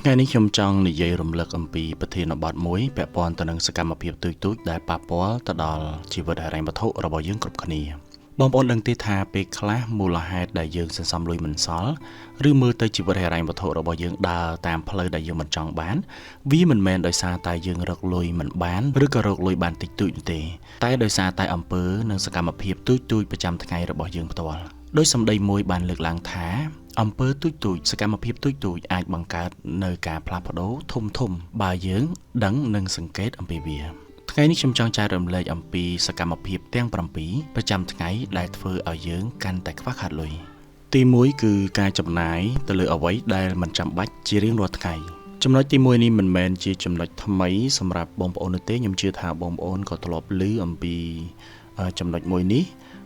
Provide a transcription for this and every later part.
ថ្ងៃនេះខ្ញុំចង់និយាយរំលឹកអំពីប្រធានបទមួយពាក់ព័ន្ធទៅនឹងសកម្មភាពទូចៗដែលប៉ះពាល់ទៅដល់ជីវិតហិរញ្ញវត្ថុរបស់យើងគ្រប់គ្នាបងប្អូនដឹងទេថាពេលខ្លះមូលហេតុដែលយើងសន្សំលុយមិនសល់ឬមើលទៅជីវិតហិរញ្ញវត្ថុរបស់យើងដើរតាមផ្លូវដែលយើងមិនចង់បានវាមិនមែនដោយសារតែយើងរកលុយមិនបានឬក៏រកលុយបានតិចតួចទេតែដោយសារតែអំពើនិងសកម្មភាពទូចៗប្រចាំថ្ងៃរបស់យើងផ្ទាល់ដោយសម្ដីមួយបានលើកឡើងថាអំពើទូចៗសកម្មភាពទូចៗអាចបង្កើតនៅការផ្លាស់ប្ដូរធំបើយើងដឹងនិងសង្កេតអំពីវាថ្ងៃនេះខ្ញុំចង់ចែករំលែកអំពីសកម្មភាពទាំង7ប្រចាំថ្ងៃដែលធ្វើឲ្យយើងកាន់តែខ្វះខាតលុយទី1គឺការចំណាយទៅលើអ្វីដែលមិនចាំបាច់ជារៀងរាល់ថ្ងៃចំណុចទី1នេះមិនមែនជាចំណុចថ្មីសម្រាប់បងប្អូនទេខ្ញុំជឿថាបងប្អូនក៏ធ្លាប់ឮអំពីចំណុចមួយនេះ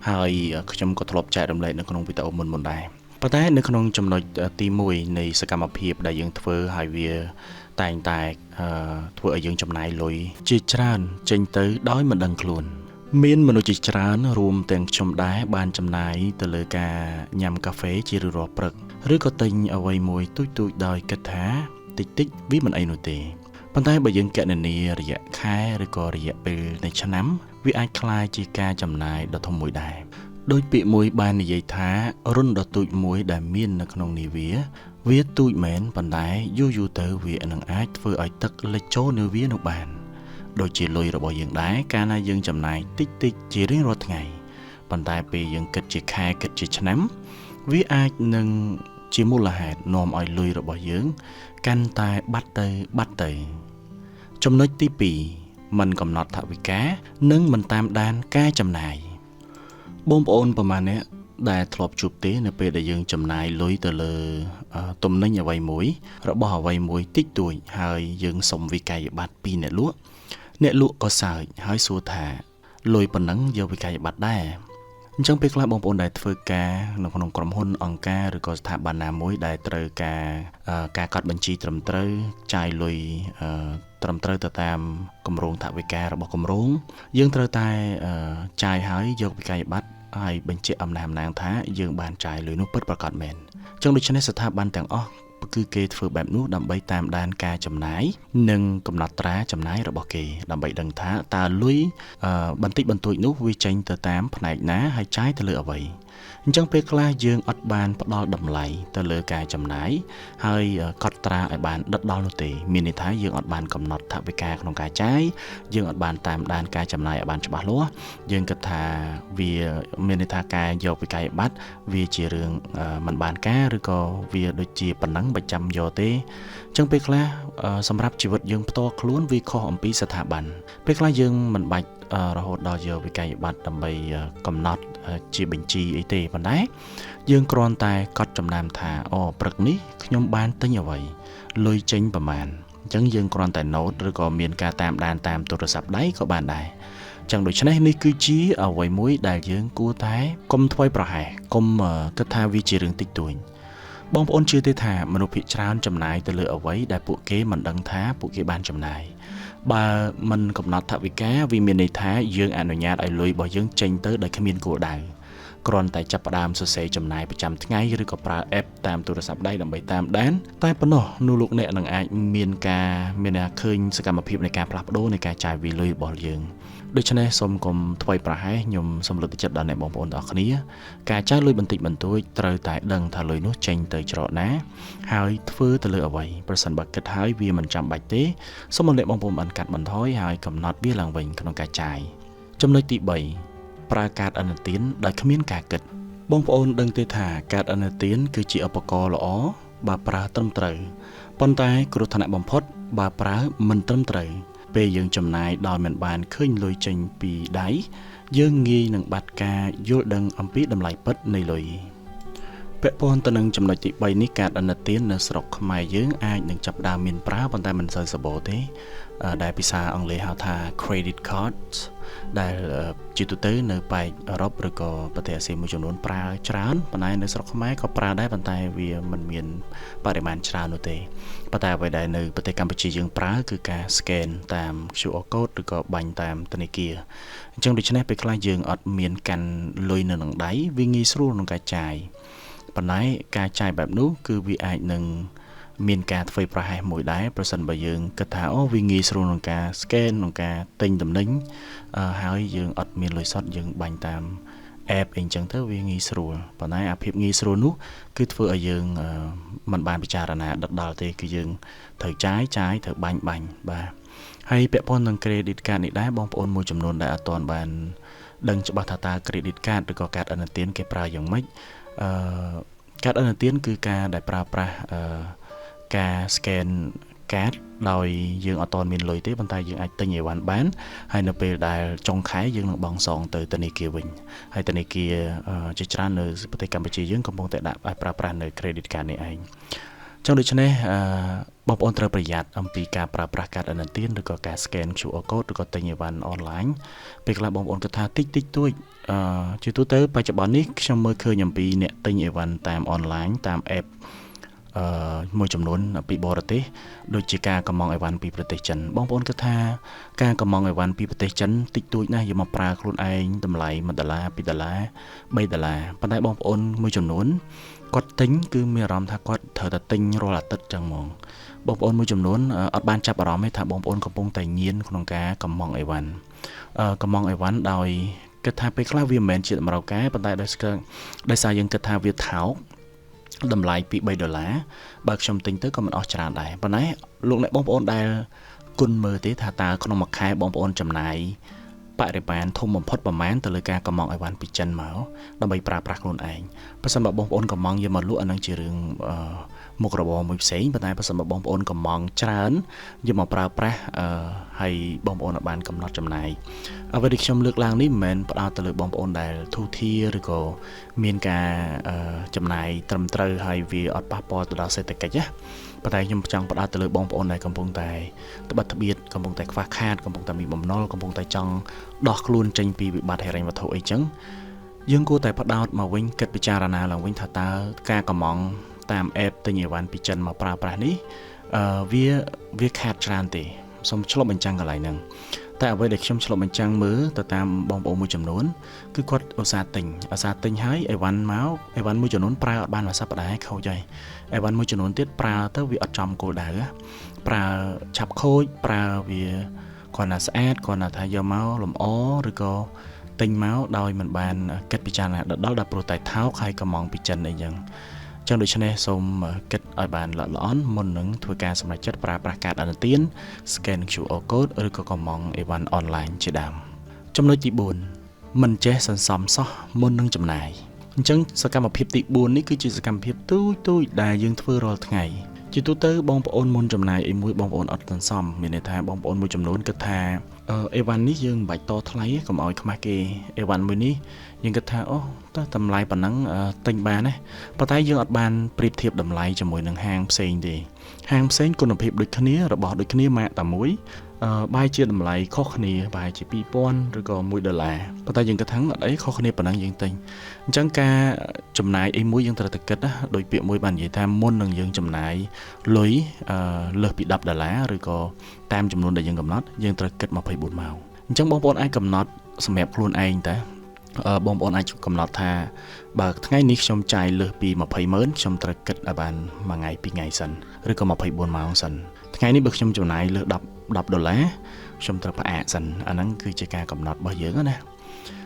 ហើយខ្ញុំក៏ធ្លាប់ចែករំលែកនៅក្នុងវីដេអូមុនដែរប៉ុន្តែនៅក្នុងចំណុចទី1នៃសកម្មភាពដែលយើងធ្វើហើយវាតែងតែធ្វើឲ្យយើងចំណាយលុយជាច្រើនចេញទៅដោយមិនដឹងខ្លួនមានមនុស្សជាច្រើនរួមទាំងខ្ញុំដែរបានចំណាយទៅលើការញ៉ាំកាហ្វេជារៀងរាល់ព្រឹកឬក៏ទិញអ្វីមួយទូចៗដោយគិតថាតិចវាមិនអីនោះទេប៉ុន្តែបើយើងគណនារយៈខែឬក៏រយៈពេលនៃឆ្នាំវាអាចក្លាយជាការចំណាយដ៏ធំមួយដែរដោយពាក្យមួយបាននិយាយថារុនដ៏ទូចមួយដែលមាននៅក្នុងនាវាទូចមែនប៉ុន្តែយូរទៅវានឹងអាចធ្វើឲ្យទឹកលិចចូលនៅវានោះបានដូចជាលុយរបស់យើងដែរកាលណាយើងចំណាយតិចជារៀងរាល់ថ្ងៃប៉ុន្តែពេលយើងគិតជាខែគិតជាឆ្នាំវាអាចនឹងជាមូលហេតុនាំឲ្យលុយរបស់យើងកាន់តែបាត់ទៅចំណុចទី2មិនកំណត់ថវិកានិងមិនតាមដានការចំណាយបងប្អូនប្រហែលអ្នកដែលធ្លាប់ជួបទេនៅពេលដែលយើងចំណាយលុយទៅលើទំនិញអ្វីមួយរបស់អ្វីមួយតិចតួចហើយយើងសុំវិក័យប័ត្រពីអ្នកលក់ក៏សើចហើយសួរថាលុយប៉ុណ្ណឹងយកវិក័យប័ត្រដែរអញ្ចឹងពេលខ្លះបងប្អូនដែលធ្វើការនៅក្នុងក្រុមហ៊ុនអង្គការឬក៏ស្ថាប័នណាមួយដែលត្រូវការកត់បញ្ជីត្រឹមត្រូវចាយលុយត្រឹមត្រូវទៅតាមគម្រោងថវិការបស់គម្រោងយើងត្រូវតែចាយហើយយកវិក័យប័ត្រហើយបញ្ជាក់អំណះថាយើងបានចាយលុយនោះពិតប្រាកដមែនអញ្ចឹងដូច្នេះស្ថាប័នទាំងអស់គឺគេធ្វើបែបនោះដើម្បីតាមដានការចំណាយនិងកំណត់ត្រាចំណាយរបស់គេដើម្បីដឹងថាតើលុយបន្តិចបន្តួចនោះវាចេញទៅតាមផ្នែកណាហើយចាយទៅលើអ្វីអញ្ចឹងពេលខ្លះយើងអត់បានផ្ដល់តម្លៃទៅលើការចំណាយហើយកត់ត្រាឲ្យបានដិតដល់នោះទេមានន័យថាយើងអត់បានកំណត់ថវិកាក្នុងការចាយយើងអត់បានតាមដានការចំណាយឲ្យបានច្បាស់លាស់យើងគិតថាវាមានន័យថាការយកវិក័យប័ត្រវាជារឿងមិនបានការឬក៏វាដូចជាប៉ុណ្ណឹងបើចាំយកទេអញ្ចឹងពេលខ្លះសម្រាប់ជីវិតយើងផ្ទាល់ខ្លួនវាខុសអំពីស្ថាប័នពេលខ្លះយើងមិនបាច់រហូតដល់យកវិក័យប័ត្រដើម្បីកំណត់ជាបញ្ជីអីទេប៉ុន្តែយើងគ្រាន់តែកត់ចំណាំថាព្រឹកនេះខ្ញុំបានទិញអ្វីលុយចេញប្រមាណអញ្ចឹងយើងគ្រាន់តែ note ឬក៏មានការតាមដានតាមទូរស័ព្ទដៃក៏បានដែរអញ្ចឹងដូច្នេះនេះគឺជាអ្វីមួយដែលយើងគួរតែកុំធ្វេសប្រហែសកុំគិតថាវាជារឿងតិចតួចបងប្អូនជឿទេថាមនុស្សភាគច្រើនចំណាយទៅលើអ្វីដែលពួកគេមិនដឹងថាពួកគេបានចំណាយបើមិនកំណត់ថវិកាវាមានន័យថាយើងអនុញ្ញាតឲ្យលុយរបស់យើងចេញទៅដោយគ្មានគោលដៅគ្រាន់តែចាប់ផ្ដើមសរសេរចំណាយប្រចាំថ្ងៃឬក៏ប្រើ app តាមទូរស័ព្ទដៃដើម្បីតាមដានតែប៉ុណ្ណោះនោះលោកអ្នកនឹងអាចមានឃើញសកម្មភាពនៃការផ្លាស់ប្ដូរនៃការចាយវាយលុយរបស់យើងដូច្នេះសូមកុំធ្វេសប្រហែសខ្ញុំសូមលើកទឹកចិត្តដល់អ្នកបងប្អូនទាំងអស់គ្នាការចាយលុយបន្តិចបន្តួចត្រូវតែដឹងថាលុយនោះចេញទៅច្រកណាហើយធ្វើទៅលើអ្វីប្រសិនបើគិតហើយវាមិនចាំបាច់ទេសូមអ្នកបងប្អូនបានកាត់បន្ថយហើយកំណត់វាឡើងវិញក្នុងការចាយចំណុចទី3ប្រើកាតឥណទានដោយគ្មានការគិតបងប្អូនដឹងទេថាកាតឥណទានគឺជាឧបករណ៍ល្អបើប្រើត្រឹមត្រូវប៉ុន្តែគ្រោះថ្នាក់បំផុតបើប្រើមិនត្រឹមត្រូវពេលយើងចំណាយដោយមិនបានឃើញលុយចេញពីដៃយើងងាយនឹងបាត់ការយល់ដឹងអំពីតម្លៃពិតនៃលុយពាក់ព័ន្ធទៅនឹងចំណុចទី3នេះកាតឥណទាននៅស្រុកខ្មែរយើងអាចនឹងចាប់ផ្ដើមមានប្រើប៉ុន្តែមិនសូវសម្បូរទេដែលភាសាអង់គ្លេសហៅថា credit cards ដែលជាទូទៅនៅប៉ែកអឺរ៉ុបឬក៏ប្រទេសអាស៊ីមួយចំនួនប្រើច្រើនប៉ុន្តែនៅស្រុកខ្មែរក៏ប្រើដែរប៉ុន្តែវាមិនមានបរិមាណច្រើននោះទេប៉ុន្តែអ្វីដែលនៅប្រទេសកម្ពុជាយើងប្រើគឺការ scan តាម QR code ឬក៏បាញ់តាមធនាគារអញ្ចឹងដូច្នេះពេលខ្លះយើងអត់មានកាន់លុយនៅក្នុងដៃវាងាយស្រួលក្នុងការចាយប៉ុន្តែការចាយបែបនោះគឺវាអាចនឹង មានការធ្វើប្រហែសមួយដែរប្រសិនបើយើងគិតថាអូវាងាយស្រួលក្នុងការ scan ក្នុងការទិញទំនិញហើយយើងអត់មានលុយសុទ្ធយើងបាញ់តាម app អីចឹងទៅវាងាយស្រួលប៉ុន្តែអាភាពងាយស្រួលនោះគឺធ្វើឲ្យយើងមិនបានពិចារណាដិតដល់ទេគឺយើងត្រូវចាយត្រូវបាញ់បាទហើយពាក់ព័ន្ធនឹង credit card នេះដែរបងប្អូនមួយចំនួនដែលអត់ទាន់បានដឹងច្បាស់ថាតើ credit card ឬក៏កាតឥណទានគេប្រើយ៉ាងម៉េចកាតឥណទានគឺការដែលប្រើប្រាស់ការ scan card ដោយយើងអត់ទាន់មានលុយទេប៉ុន្តែយើងអាចទិញអីវ៉ាន់បានហើយនៅពេលដែលចុងខែយើងនឹងបង់សងទៅធនាគារវិញហើយធនាគារជាច្រើននៅប្រទេសកម្ពុជាយើងកំពុងតែដាក់ឲ្យប្រើប្រាស់នៅ credit card នេះឯងចឹងដូច្នេះបងប្អូនត្រូវប្រយ័ត្នអំពីការប្រើប្រាស់កាតឥណទានឬក៏ការ scan QR code ឬក៏ទិញអីវ៉ាន់ online ពេលខ្លះបងប្អូនគិតថាតិចតួចជាទូទៅបច្ចុប្បន្ននេះខ្ញុំមើលឃើញអំពីអ្នកទិញអីវ៉ាន់តាម online តាម app មួយចំនួនពីបរទេសដូចជាការកម្មង់អីវ៉ាន់ពីប្រទេសចិនបងប្អូនគិតថាការកម្មង់អីវ៉ាន់ពីប្រទេសចិនតិចតួចណាស់យកមកប្រើខ្លួនឯងតម្លៃ$1 $2 $3 ប៉ុន្តែបងប្អូនមួយចំនួនគាត់ទិញគឺមានអារម្មណ៍ថាគាត់ត្រូវតែទិញរាល់អាទិត្យចឹងហ្មងបងប្អូនមួយចំនួនអត់បានចាប់អារម្មណ៍ទេថាបងប្អូនកំពុងតែញៀនក្នុងការកម្មង់អីវ៉ាន់ដោយគិតថាពេលខ្លះវាមិនមែនជាតម្រូវការប៉ុន្តែដោយសារយើងគិតថាវាថោកតម្លៃពី$3បើខ្ញុំទិញទៅក៏មិនអស់ច្រើនដែរប៉ុន្តែលោកអ្នកបងប្អូនដែលគុណមើលទេថាតើក្នុងមួយខែបងប្អូនចំណាយបរិមាណធំបំផុតប្រមាណទៅលើការកម្មង់អីវ៉ាន់ពីចិនមកដើម្បីប្រើប្រាស់ខ្លួនឯងបើសិនបើបងប្អូនកម្មង់យកមកលក់អានឹងជារឿងមុខរបរមួយផ្សេងប៉ុន្តែបើសិនបើបងប្អូនកម្មង់ច្រើនយកមកប្រើប្រាស់ហើយបងប្អូនបានកំណត់ចំណាយអ្វីដែលខ្ញុំលើកឡើងនេះមិនមែនផ្ដោតទៅលើបងប្អូនដែលធូរធារឬក៏មានការចំណាយត្រឹមត្រូវហើយវាអត់ប៉ះពាល់ទៅដល់សេដ្ឋកិច្ចណាប៉ុន្តែខ្ញុំចង់ផ្ដោតទៅលើបងប្អូនដែលកំពុងតែត្បិតត្បៀតកំពុងតែខ្វះខាតកំពុងតែមានបំណុលកំពុងតែចង់ដោះខ្លួនចេញពីវិបត្តិហិរញ្ញវត្ថុអីចឹងយើងគួរតែផ្ដោតមកវិញគិតពិចារណាឡើងវិញថាតើការកម្មង់តាម app ទិញអីវ៉ាន់ពីចិនមកប្រើប្រាស់នេះវាខាតច្រើនទេសូមឆ្លុះបញ្ចាំងកន្លែងហ្នឹងតែអ្វីដែលខ្ញុំឆ្លុះបញ្ចាំងមើលទៅតាមបងប្អូនមួយចំនួនគឺគាត់ឧស្សាហ៍ទិញហើយអីវ៉ាន់មួយចំនួនប្រើអត់បានមួយសប្តាហ៍ខូចហើយអីវ៉ាន់មួយចំនួនទៀតប្រើទៅវាអត់ចំគោលដៅប្រើឆាប់ខូចប្រើវាគ្រាន់តែស្អាតគ្រាន់តែថាយកមកលម្អឬក៏ទិញមកដោយមិនបានគិតពិចារណាដល់ព្រោះតែថោកហើយកម្មង់ពីចិនអីចឹងដូច្នេះសូមគិតឲ្យបានល្អិតល្អន់មុននឹងធ្វើការសម្រេចចិត្តប្រើប្រាស់កាតឥណទាន scan QR code ឬក៏កម្មង់អីវ៉ាន់ online ជាដើមចំណុចទី4មិនចេះសន្សំសោះមុននឹងចំណាយអញ្ចឹងសកម្មភាពទី4នេះគឺជាសកម្មភាពទូចដែលយើងធ្វើរាល់ថ្ងៃជាទូទៅបងប្អូនមុនចំណាយអីមួយបងប្អូនអត់សន្សំមានន័យថាបងប្អូនមួយចំនួនគិតថាអីវ៉ាន់នេះយើងមិនបាច់តថ្លៃកុំឲ្យខ្មាស់គេអីវ៉ាន់មួយនេះយើងគិតថាអូតើតម្លៃប៉ុណ្ណឹងទិញបានណាប៉ុន្តែយើងអត់បានប្រៀបធៀបតម្លៃជាមួយនឹងហាងផ្សេងទេហាងផ្សេងគុណភាពដូចគ្នារបស់ដូចគ្នាម៉ាកតែមួយបាយជាតម្លៃខុសគ្នាបាយជា$2000ឬក៏$1ប៉ុន្តែយើងគិតថាអត់អីខុសគ្នាប៉ុណ្ណឹងយើងទិញអញ្ចឹងការចំណាយអីមួយយើងត្រូវតែគិតណាដោយពាក្យមួយបាននិយាយថាមុននឹងយើងចំណាយលុយលើសពី$10ឬក៏តាមចំនួនដែលយើងកំណត់យើងត្រូវគិត24ម៉ោងអញ្ចឹងបងប្អូនអាចកំណត់សម្រាប់ខ្លួនឯងតើបងប្អូនអាចកំណត់ថាបើថ្ងៃនេះខ្ញុំចាយលើសពី200000ខ្ញុំត្រូវគិតឲ្យបានមួយថ្ងៃពីរថ្ងៃសិនឬក៏24ម៉ោងសិនថ្ងៃនេះបើខ្ញុំចំណាយលើស$10ខ្ញុំត្រូវផ្អាកសិនអាហ្នឹងគឺជាការកំណត់របស់យើងណា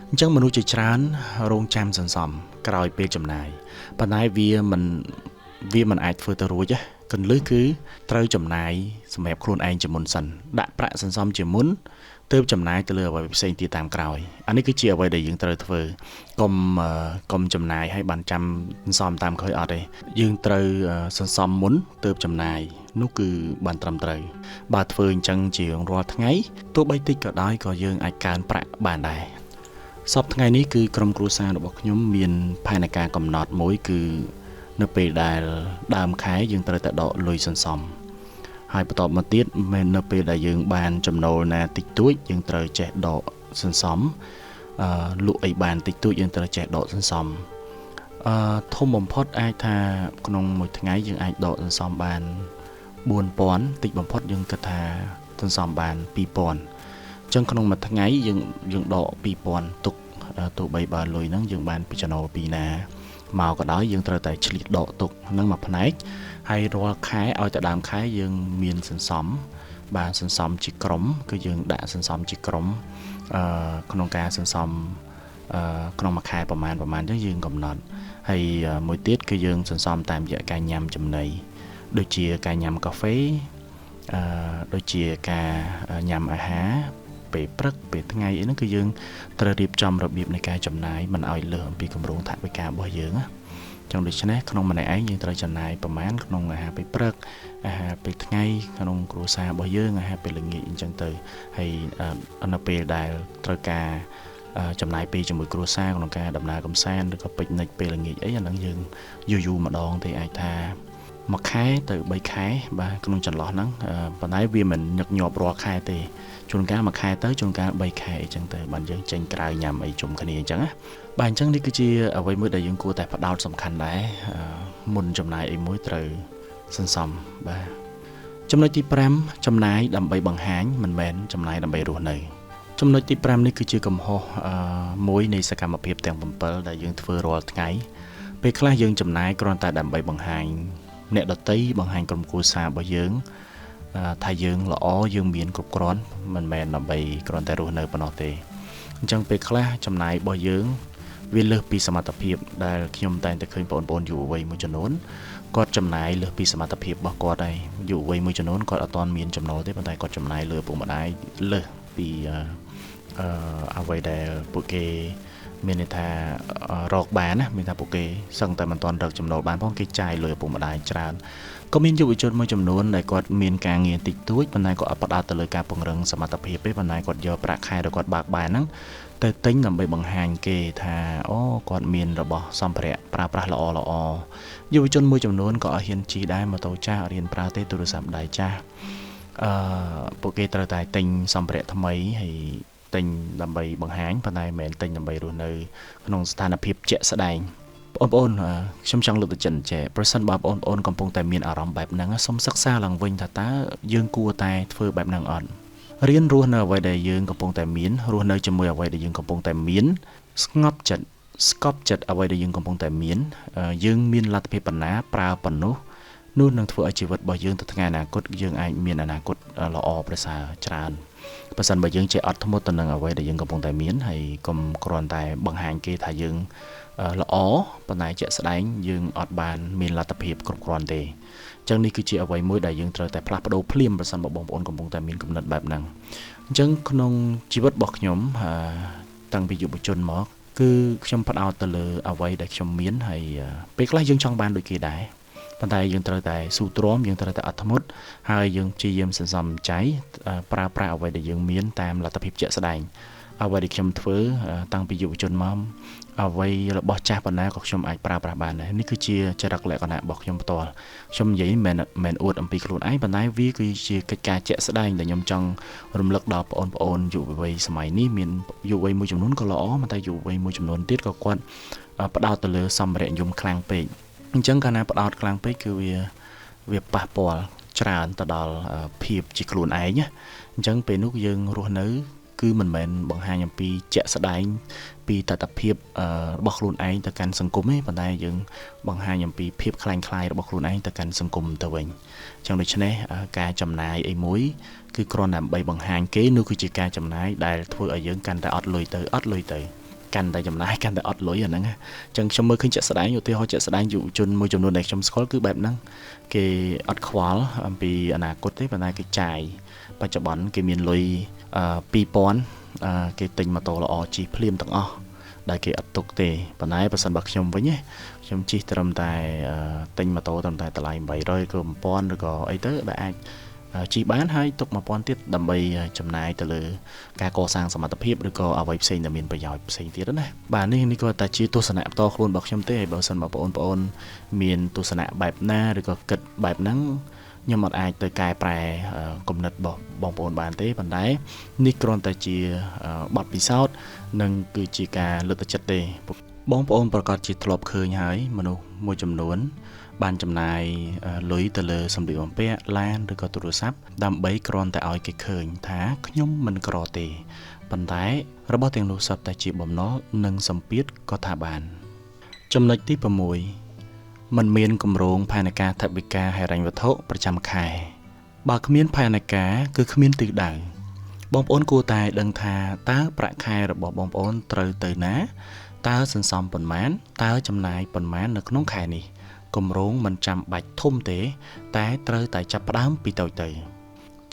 អញ្ចឹងមនុស្សជាច្រើនរងចាំសន្សំក្រោយពេលចំណាយប៉ុន្តែវាមិនអាចធ្វើទៅរួចទេគន្លឹះគឺត្រូវចំណាយសម្រាប់ខ្លួនឯងជាមុនសិនដាក់ប្រាក់សន្សំជាមុនទើបចំណាយទៅលើអ្វីផ្សេងទៀតតាមក្រោយអានេះគឺជាអ្វីដែលយើងត្រូវធ្វើកុំចំណាយឲ្យបានចាំសន្សំតាមក្រោយអត់ទេយើងត្រូវសន្សំមុនទើបចំណាយនោះគឺបានត្រឹមត្រូវបើធ្វើអញ្ចឹងជារាល់ថ្ងៃទោះបីតិចក៏ដោយក៏យើងអាចកើនប្រាក់បានដែរសប្តាហ៍ថ្ងៃនេះគឺក្រុមគ្រួសាររបស់ខ្ញុំមានផែនការកំណត់មួយគឺនៅពេលដែលដើមខែយើងត្រូវតែដកលុយសន្សំហើយបន្តមកទៀតមិននៅពេលដែលយើងបានចំណូលណាតិចតួចយើងត្រូវចេះដកសន្សំលក់អីបានតិចតួចយើងត្រូវចេះដកសន្សំធំបំផុតអាចថាក្នុងមួយថ្ងៃយើងអាចដកសន្សំបាន4000តិចបំផុតយើងគិតថាសន្សំបាន2000អញ្ចឹងក្នុងមួយថ្ងៃយើងដក2000ទុកទោះបីបើលុយហ្នឹងយើងបានពីចំណូលពីណា មកក៏ដោយយើងត្រូវតែឆ្លៀតដកទុកនឹងមួយផ្នែកហើយរាល់ខែឲ្យតែដើមខែយើងមានសន្សំបាទសន្សំជាក្រុមគឺយើងដាក់សន្សំជាក្រុមក្នុងការសន្សំក្នុងមួយខែប្រហែលអញ្ចឹងយើងកំណត់ហើយមួយទៀតគឺយើងសន្សំតាមរយៈការញ៉ាំចំណីដូចជាការញ៉ាំកាហ្វេដូចជាការញ៉ាំអាហារពេលព្រឹកពេលថ្ងៃអីហ្នឹងគឺយើងត្រូវរៀបចំរបៀបនៃការចំណាយមិនឲ្យលើសអំពីគម្រោងថវិការបស់យើងណាចឹងដូច្នេះក្នុងម្នាក់ឯងយើងត្រូវចំណាយប្រមាណក្នុងអាហារពេលព្រឹកអាហារពេលថ្ងៃក្នុងគ្រួសាររបស់យើងអាហារពេលល្ងាចអញ្ចឹងទៅហើយនៅពេលដែលត្រូវការចំណាយពេលជាមួយគ្រួសារក្នុងការដំណើរកម្សាន្តឬក៏ពិកនិចពេលល្ងាចអីអាហ្នឹងយើងយូរម្ដងទេអាចថាមួយខែទៅ3ខែបាទក្នុងចន្លោះហ្នឹងប៉ុន្តែវាមិនញឹកញាប់រាល់ខែទេជួនកាលមួយខែទៅជួនកាល3ខែអញ្ចឹងទៅបានយើងចេញក្រៅញ៉ាំអីជុំគ្នាអញ្ចឹងណាបាទអញ្ចឹងនេះគឺជាអ្វីមួយដែលយើងគួរតែផ្ដោតសំខាន់ដែរមុនចំណាយអីមួយត្រូវសន្សំបាទចំណុចទី5ចំណាយដើម្បីបង្ហាញមិនមែនចំណាយដើម្បីរស់នៅចំណុចទី5នេះគឺជាកំហុសមួយនៃសកម្មភាពទាំង7ដែលយើងធ្វើរាល់ថ្ងៃពេលខ្លះយើងចំណាយគ្រាន់តែដើម្បីបង្ហាញអ្នកដទៃបង្ហាញក្រុមគ្រួសាររបស់យើងថាយើងល្អយើងមានគ្រប់គ្រាន់មិនមែនដើម្បីគ្រាន់តែរស់នៅប៉ុណ្ណោះទេអញ្ចឹងពេលខ្លះចំណាយរបស់យើងវាលើសពីសមត្ថភាពដែលខ្ញុំតែងតែឃើញបងប្អូនយុវវ័យមួយចំនួនគាត់ចំណាយលើសពីសមត្ថភាពរបស់គាត់ហើយយុវវ័យមួយចំនួនគាត់អត់ទាន់មានចំណូលទេប៉ុន្តែគាត់ចំណាយលើពុកម្ដាយលើសពីអ្វីដែលពួកគេមានន័យថារកបានណាមានថាពួកគេសឹងតែមិនទាន់រកចំណូលបានផងគេចាយលុយឪពុកម្ដាយច្រើនក៏មានយុវជនមួយចំនួនដែលគាត់មានការងារតិចតួចប៉ុន្តែគាត់អត់ផ្ដោតទៅលើការពង្រឹងសមត្ថភាពទេប៉ុន្តែគាត់យកប្រាក់ខែរបស់គាត់បើកបានហ្នឹងទៅទិញដើម្បីបង្ហាញគេថាអូគាត់មានរបស់សម្ភារៈប្រើប្រាស់ល្អយុវជនមួយចំនួនក៏អត់ហ៊ានជិះដែរម៉ូតូចាស់អត់ហ៊ានប្រើទេទូរស័ព្ទដៃចាស់ពួកគេត្រូវតែទិញសម្ភារៈថ្មីហើយទិញដើម្បីបង្ហាញប៉ុន្តែមិនមែនទិញដើម្បីរស់នៅក្នុងស្ថានភាពជាក់ស្ដែងបងប្អូនខ្ញុំចង់លើកទឹកចិត្តចេះប្រសិនបើបងប្អូនកំពុងតែមានអារម្មណ៍បែបហ្នឹងសូមសិក្សាឡើងវិញថាតើយើងគួរតែធ្វើបែបហ្នឹងអត់រៀនរស់នៅអ្វីដែលយើងកំពុងតែមានរស់នៅជាមួយអ្វីដែលយើងកំពុងតែមានស្ងប់ចិត្តស្កប់ចិត្តអ្វីដែលយើងកំពុងតែមានយើងមានលទ្ធភាពប៉ុណ្ណាប្រើប៉ុណ្ណោះនោះនឹងធ្វើឲ្យជីវិតរបស់យើងទៅថ្ងៃអនាគតយើងអាចមានអនាគតល្អប្រសើរច្រើនបើសិនបើយើងចេះអត់ធ្មត់ទៅនឹងអ្វីដែលយើងកំពុងតែមានហើយកុំគ្រាន់តែបង្ហាញគេថាយើងល្អប៉ុន្តែជាក់ស្ដែងយើងអត់បានមានលទ្ធភាពគ្រប់គ្រាន់ទេអញ្ចឹងនេះគឺជាអ្វីមួយដែលយើងត្រូវតែផ្លាស់ប្ដូរភ្លាមបើសិនបើបងប្អូនកំពុងតែមានគំនិតបែបហ្នឹងអញ្ចឹងក្នុងជីវិតរបស់ខ្ញុំតាំងពីយុវជនមកគឺខ្ញុំផ្ដោតទៅលើអ្វីដែលខ្ញុំមានហើយពេលខ្លះយើងចង់បានដូចគេដែរប៉ុន្តែយើងត្រូវតែស៊ូទ្រាំយើងត្រូវតែអត់ធ្មត់ហើយយើងព្យាយាមសន្សំចៃប្រើប្រាស់អ្វីដែលយើងមានតាមលទ្ធភាពជាក់ស្ដែងអ្វីដែលខ្ញុំធ្វើតាំងពីយុវជនមកអ្វីរបស់ចាស់ប៉ុណ្ណាក៏ខ្ញុំអាចប្រើប្រាស់បានដែរនេះគឺជាចរិតលក្ខណៈរបស់ខ្ញុំផ្ទាល់ខ្ញុំនិយាយមិនអួតអំពីខ្លួនឯងប៉ុន្តែវាគឺជាកិច្ចការជាក់ស្ដែងដែលខ្ញុំចង់រំលឹកដល់បងប្អូនយុវវ័យសម័យនេះមានយុវវ័យមួយចំនួនក៏ល្អប៉ុន្តែយុវវ័យមួយចំនួនទៀតក៏គាត់ផ្ដោតទៅលើសម្ភារៈនិយមខ្លាំងពេកអញ្ចឹងកាលណាផ្ដោតខ្លាំងពេកគឺវាប៉ះពាល់ច្រើនទៅដល់ភាពជាខ្លួនឯងណាអញ្ចឹងពេលនោះយើងរស់នៅគឺមិនមែនបង្ហាញអំពីជាក់ស្ដែងពីតថភាពរបស់ខ្លួនឯងទៅកាន់សង្គមទេប៉ុន្តែយើងបង្ហាញអំពីភាពคล้ายៗរបស់ខ្លួនឯងទៅកាន់សង្គមទៅវិញអញ្ចឹងដូច្នេះការចំណាយអីមួយគឺគ្រាន់តែដើម្បីបង្ហាញគេនោះគឺជាការចំណាយដែលធ្វើឲ្យយើងកាន់តែអត់លុយទៅកាន់តែចំណាយកាន់តែអត់លុយអាហ្នឹងអញ្ចឹងខ្ញុំមើលឃើញជាក់ស្ដែងឧទាហរណ៍ជាក់ស្ដែងយុវជនមួយចំនួនដែលខ្ញុំស្គាល់គឺបែបហ្នឹងគេអត់ខ្វល់អំពីអនាគតទេប៉ុន្តែគេចាយបច្ចុប្បន្នគេមានលុយ2000គេទិញម៉ូតូល្អជិះភ្លាមទាំងអស់ដែលគេអត់ទុកទេប៉ុន្តែបើសិនបើខ្ញុំវិញខ្ញុំជិះត្រឹមតែទិញម៉ូតូត្រឹមតែតម្លៃ800ក៏1000ឬក៏អីទៅដែលអាចជិះបានហើយទុក1000ទៀតដើម្បីចំណាយទៅលើការកសាងសមត្ថភាពឬក៏អ្វីផ្សេងដែលមានប្រយោជន៍ផ្សេងទៀតណាបាទនេះក៏តែជាទស្សនៈផ្ទាល់ខ្លួនរបស់ខ្ញុំទេហើយបើសិនបើបងប្អូនមានទស្សនៈបែបណាឬក៏គិតបែបហ្នឹងខ្ញុំអត់អាចទៅកែប្រែគំនិតរបស់បងប្អូនបានទេប៉ុន្តែនេះគ្រាន់តែជាបទពិសោធន៍និងគឺជាការលើកទឹកចិត្តទេបងប្អូនប្រកាសជាធ្លាប់ឃើញហើយមនុស្សមួយចំនួនបានចំណាយលុយទៅលើសម្លៀកបំពាក់ឡានឬក៏ទូរស័ព្ទដើម្បីគ្រាន់តែឲ្យគេឃើញថាខ្ញុំមិនក្រទេប៉ុន្តែរបស់ទាំងនោះសុទ្ធតែជាបំណុលនិងសម្ពាធក៏ថាបាន ចំណុចទី6มันមានគម្រោងផែនការថវិកាហិរញ្ញវត្ថុប្រចាំខែបើគ្មានផែនការគឺគ្មានទិសដៅបងប្អូនគួរតែដឹងថាតើប្រាក់ខែរបស់បងប្អូនត្រូវទៅណាតើសន្សំប៉ុន្មានតើចំណាយប៉ុន្មាននៅក្នុងខែនេះគម្រោងមិនចាំបាច់ធំទេតែត្រូវតែចាប់ផ្ដើមពីតូចទៅ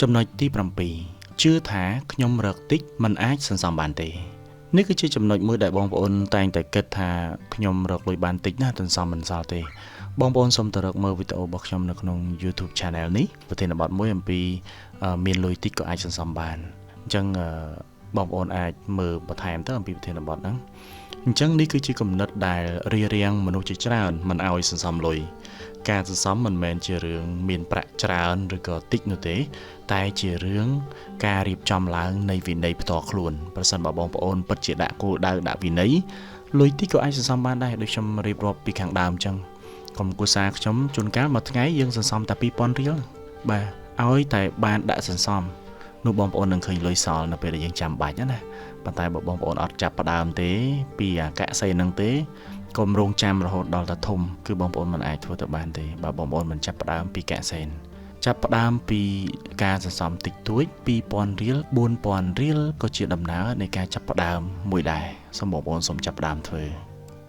ចំណុចទី7ជឿថាខ្ញុំរកតិចមិនអាចសន្សំបានទេនេះគឺជាចំណុចមួយដែលបងប្អូនតែងតែគិតថាខ្ញុំរកលុយបានតិចណាស់សន្សំមិនសល់ទេបងប្អូនសូមទៅរកមើលវីដេអូរបស់ខ្ញុំនៅក្នុង YouTube Channel នេះប្រធានបទមួយអំពីមានលុយតិចក៏អាចសន្សំបានអញ្ចឹងបងប្អូនអាចមើលបន្ថែមទៅអំពីប្រធានបទហ្នឹងអញ្ចឹងនេះគឺជាគំនិតដែលរារាំងមនុស្សជាច្រើនមិនឲ្យសន្សំលុយការសន្សំមិនមែនជារឿងមានប្រាក់ច្រើនឬក៏តិចនោះទេតែជារឿងការរៀបចំឡើងនៃវិន័យផ្ទាល់ខ្លួនប្រសិនបើបងប្អូនពិតជាដាក់គោលដៅដាក់វិន័យលុយតិចក៏អាចសន្សំបានដែរដូចខ្ញុំរៀបរាប់ពីខាងដើមអញ្ចឹងក្រុមគ្រួសារខ្ញុំជួនកាលមួយថ្ងៃយើងសន្សំតែ 2000 រៀលបាទឲ្យតែបានដាក់សន្សំនោះបងប្អូននឹងឃើញលុយសល់នៅពេលដែលយើងចាំបាច់ណាប៉ុន្តែបើបងប្អូនអត់ចាប់ផ្ដើមទេពីអាកសិហ្នឹងទេកុំរងចាំរហូតដល់តែធំគឺបងប្អូនមិនអាចធ្វើទៅបានទេបើបងប្អូនមិនចាប់ផ្ដើមពីកសិនចាប់ផ្ដើមពីការសន្សំតិចតួច 2000 រៀល 4000 រៀលក៏ជាដំណើរនៃការចាប់ផ្ដើមមួយដែរសូមបងប្អូនសូមចាប់ផ្ដើមធ្វើ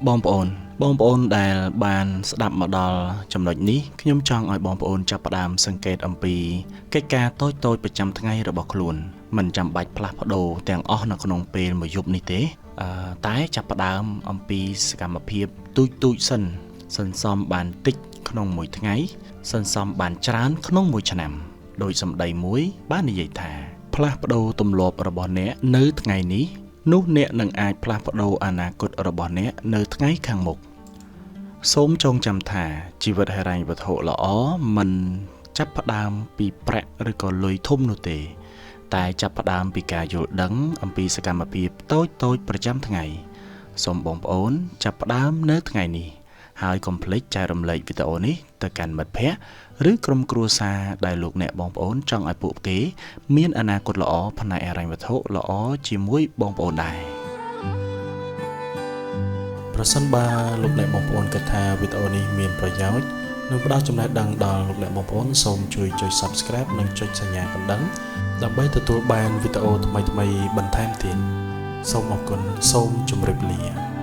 បងប្អូនដែលបានស្ដាប់មកដល់ចំណុចនេះខ្ញុំចង់ឲ្យបងប្អូនចាប់ផ្ដើមសង្កេតអំពីកិច្ចការតូចៗប្រចាំថ្ងៃរបស់ខ្លួនមិនចាំបាច់ផ្លាស់ប្ដូរទាំងអស់នៅក្នុងពេលមួយយប់នេះទេតែចាប់ផ្ដើមអំពីសកម្មភាពទូចសិនសន្សំបានតិចក្នុងមួយថ្ងៃសន្សំបានច្រើនក្នុងមួយឆ្នាំដោយសម្ដីមួយបាននិយាយថាផ្លាស់ប្ដូរទម្លាប់របស់អ្នកនៅថ្ងៃនេះនោះអ្នកនឹងអាចផ្លាស់ប្ដូរអនាគតរបស់អ្នកនៅថ្ងៃខាងមុខសូមចងចាំថាជីវិតហិរញ្ញវត្ថុល្អមិនចាប់ផ្ដើមពីប្រាក់ឬក៏លុយធំនោះទេតែចាប់ផ្ដើមពីការយល់ដឹងអំពីសកម្មភាពតូចប្រចាំថ្ងៃសូមបងប្អូនចាប់ផ្ដើមនៅថ្ងៃនេះហើយកុំភ្លេចចែករំលែកវីដេអូនេះទៅកាន់មិត្តភ័ក្តិឬក្រុមគ្រួសារដែលលោកអ្នកបងប្អូនចង់ឲ្យពួកគេមានអនាគតល្អផ្នែកហិរញ្ញវត្ថុល្អជាមួយបងប្អូនដែរប្រសិនបើលោកអ្នកបងប្អូនគិតថាវីដេអូនេះមានប្រយោជន៍និងផ្ដល់ចំណេះដឹងដល់លោកអ្នកបងប្អូនសូមជួយចុច Subscribe និងចុចសញ្ញាកណ្ដឹងដើម្បីទទួលបានវីដេអូថ្មីៗបន្ថែមទៀតសូមអរគុណសូមជម្រាបលា